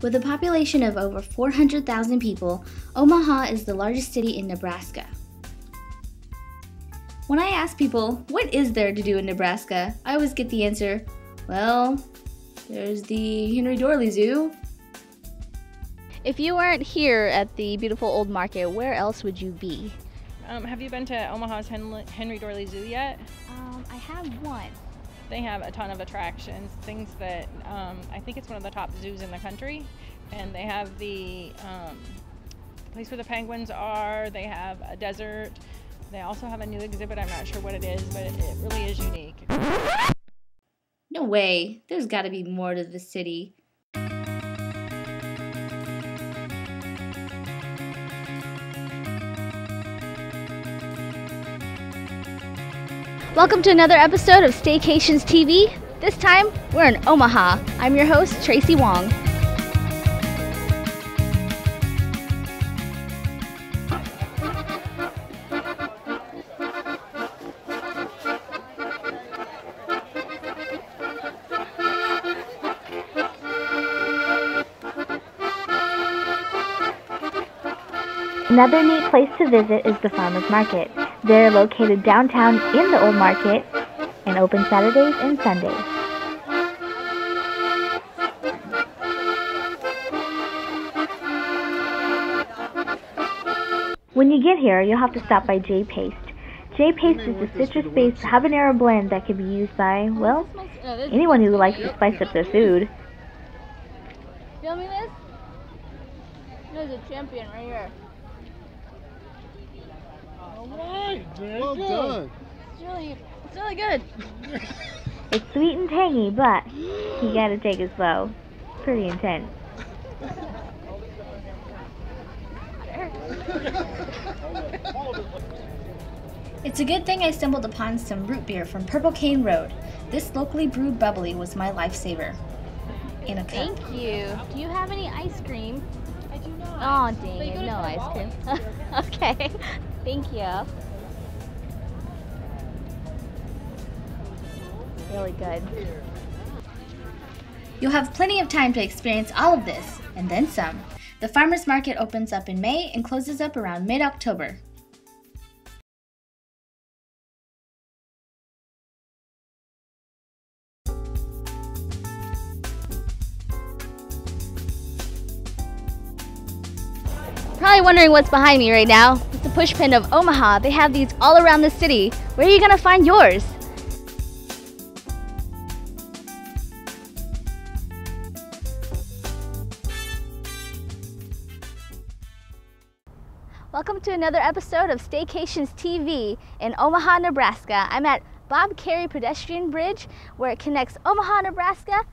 With a population of over 400,000 people, Omaha is the largest city in Nebraska. When I ask people, what is there to do in Nebraska, I always get the answer, well, there's the Henry Doorly Zoo. If you weren't here at the beautiful old market, where else would you be? Have you been to Omaha's Henry Doorly Zoo yet? I have one. They have a ton of attractions, things that I think it's one of the top zoos in the country. And they have the place where the penguins are, they have a desert. They also have a new exhibit, I'm not sure what it is, but it really is unique. No way, there's gotta be more to the city. Welcome to another episode of Staycations TV. This time, we're in Omaha. I'm your host, Tracy Wong. Another neat place to visit is the Farmers Market. They're located downtown in the Old Market and open Saturdays and Sundays. When you get here, you'll have to stop by J Paste. J Paste is a citrus-based habanero blend that can be used by, well, anyone who likes to spice up their food. Feel me this? There's a champion right here. Alright, well done. It's really good. It's sweet and tangy, but you gotta take it slow. It's pretty intense. It's a good thing I stumbled upon some root beer from Purple Cane Road. This locally brewed bubbly was my lifesaver. In a cup. Thank you. Do you have any ice cream? I do not. Oh, dang it. No ice cream. Okay. Thank you. Really good. You'll have plenty of time to experience all of this, and then some. The farmers market opens up in May and closes up around mid-October. Probably wondering what's behind me right now. It's the pushpin of Omaha. They have these all around the city. Where are you gonna find yours? Welcome to another episode of Staycations TV in Omaha, Nebraska. I'm at Kerry Pedestrian Bridge, where it connects Omaha, Nebraska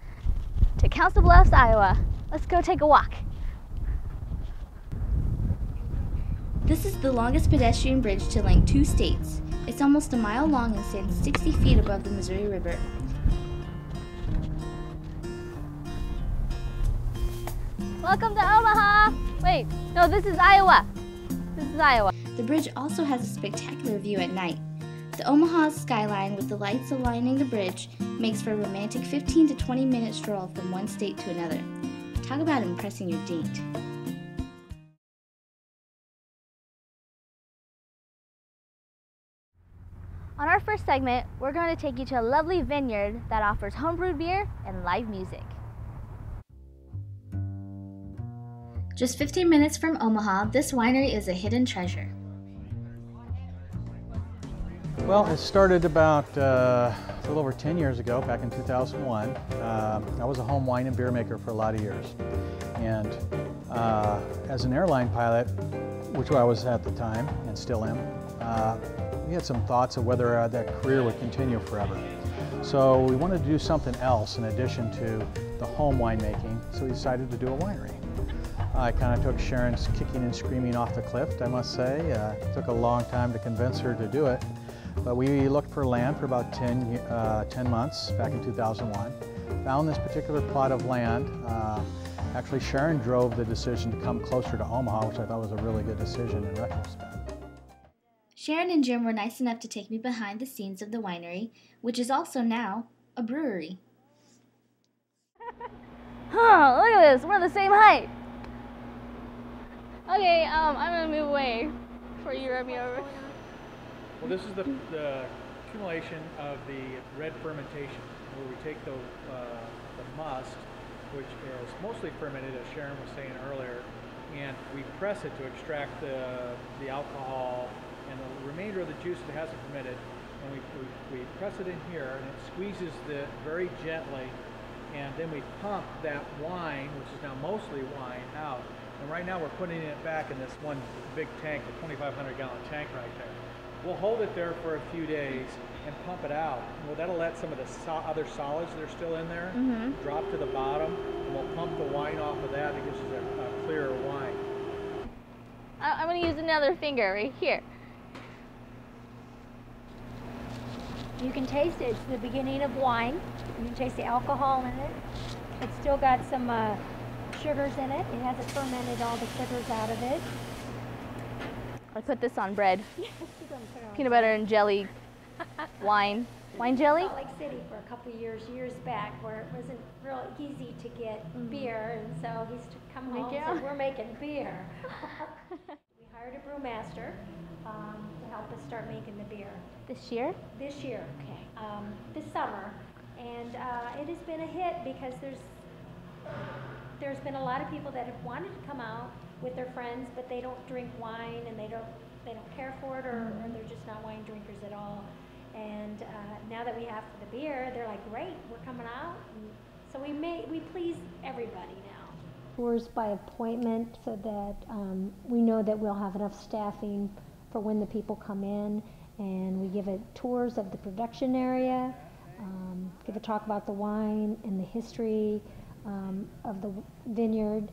to Council Bluffs, Iowa. Let's go take a walk. This is the longest pedestrian bridge to link two states. It's almost a mile long and stands 60 feet above the Missouri River. Welcome to Omaha! Wait, no, this is Iowa. This is Iowa. The bridge also has a spectacular view at night. The Omaha skyline with the lights aligning the bridge makes for a romantic 15 to 20 minute stroll from one state to another. Talk about impressing your date. On our first segment, we're going to take you to a lovely vineyard that offers homebrewed beer and live music. Just 15 minutes from Omaha, this winery is a hidden treasure. Well, it started about a little over 10 years ago, back in 2001. I was a home wine and beer maker for a lot of years. And as an airline pilot, which I was at the time and still am, we had some thoughts of whether that career would continue forever. So we wanted to do something else in addition to the home winemaking, so we decided to do a winery. I kind of took Sharon's kicking and screaming off the cliff, I must say. It took a long time to convince her to do it, but we looked for land for about 10 months back in 2001. Found this particular plot of land. Actually, Sharon drove the decision to come closer to Omaha, which I thought was a really good decision in retrospect. Sharon and Jim were nice enough to take me behind the scenes of the winery, which is also now a brewery. Huh, look at this. We're the same height. Okay, I'm gonna move away before you run me over. Well, this is the accumulation of the red fermentation, where we take the must, which is mostly fermented, as Sharon was saying earlier, and we press it to extract the alcohol and the remainder of the juice that hasn't fermented, and we press it in here, and it squeezes very gently, and then we pump that wine, which is now mostly wine, out. And right now we're putting it back in this one big tank, the 2,500 gallon tank right there. We'll hold it there for a few days and pump it out. Well, that'll let some of the other solids that are still in there drop to the bottom, and we'll pump the wine off of that. It gives us a clearer wine. I'm going to use another finger right here. You can taste it. It's the beginning of wine. You can taste the alcohol in it. It's still got some sugars in it. It hasn't fermented all the sugars out of it. I put this on bread. Peanut butter and jelly wine. Wine jelly? Salt Lake City for a couple of years back, where it wasn't real easy to get beer, and so he's come home and said, we're making beer. We hired a brewmaster to help us start making the beer. This year? This year. Okay. This summer. And it has been a hit because there's been a lot of people that have wanted to come out with their friends, but they don't drink wine, and they don't care for it, or they're just not wine drinkers at all. And now that we have the beer, they're like, great, we're coming out. And so we please everybody now. Tours by appointment, so that we know that we'll have enough staffing for when the people come in, and we give tours of the production area, give a talk about the wine and the history of the vineyard,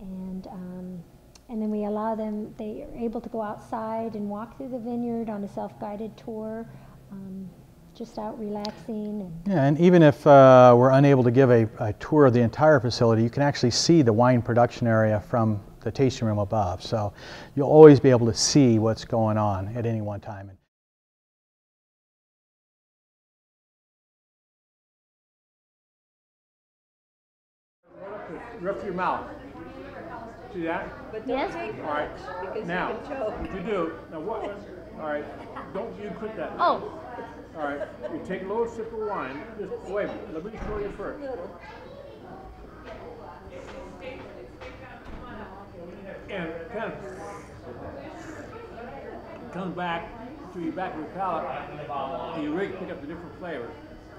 and then we allow them, they are able to go outside and walk through the vineyard on a self-guided tour, just out relaxing. And even if we're unable to give a tour of the entire facility, you can actually see the wine production area from the tasting room above. So you'll always be able to see what's going on at any one time. Rough your mouth. See that? Yes. All right. Now, what you do, now what? All right. Don't you quit that. Oh. All right. You take a little sip of wine. Just wait. Let me show you first. And it kind of comes back to your back of your palate, and you really pick up the different flavors.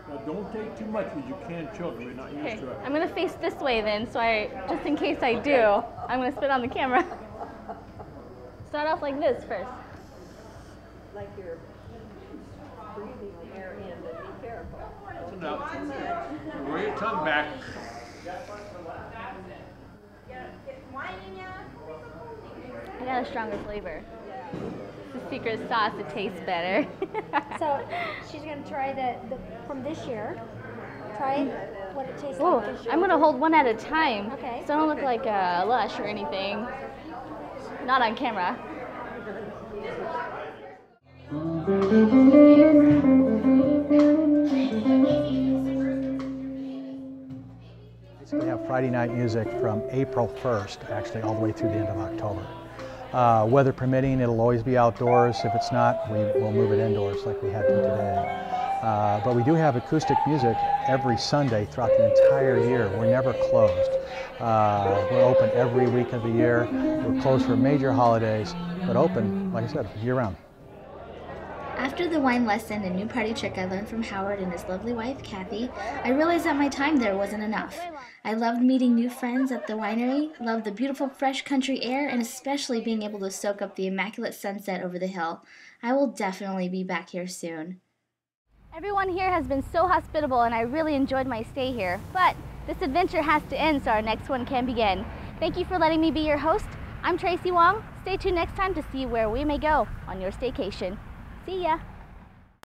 Now, don't take too much because you can choke if you're not used to it. I'm going to face this way then, so just in case I do, I'm going to spit on the camera. Start off like this first. Like you're breathing air in, but be careful. So now, roll your tongue back. I got a stronger flavor. It's the secret sauce, it tastes better. So she's going to try from this year. Try what it tastes Ooh, like this year. I'm going to hold one at a time. Okay. So I don't look like a lush or anything. Not on camera. We have Friday night music from April 1st, actually all the way through the end of October. Weather permitting, it'll always be outdoors. If it's not, we'll move it indoors like we had to today. But we do have acoustic music every Sunday throughout the entire year. We're never closed. We're open every week of the year. We're closed for major holidays, but open, like I said, year-round. After the wine lesson and new party trick I learned from Howard and his lovely wife, Kathy, I realized that my time there wasn't enough. I loved meeting new friends at the winery, loved the beautiful fresh country air, and especially being able to soak up the immaculate sunset over the hill. I will definitely be back here soon. Everyone here has been so hospitable and I really enjoyed my stay here. But this adventure has to end so our next one can begin. Thank you for letting me be your host. I'm Tracy Wong. Stay tuned next time to see where we may go on your staycation. See ya!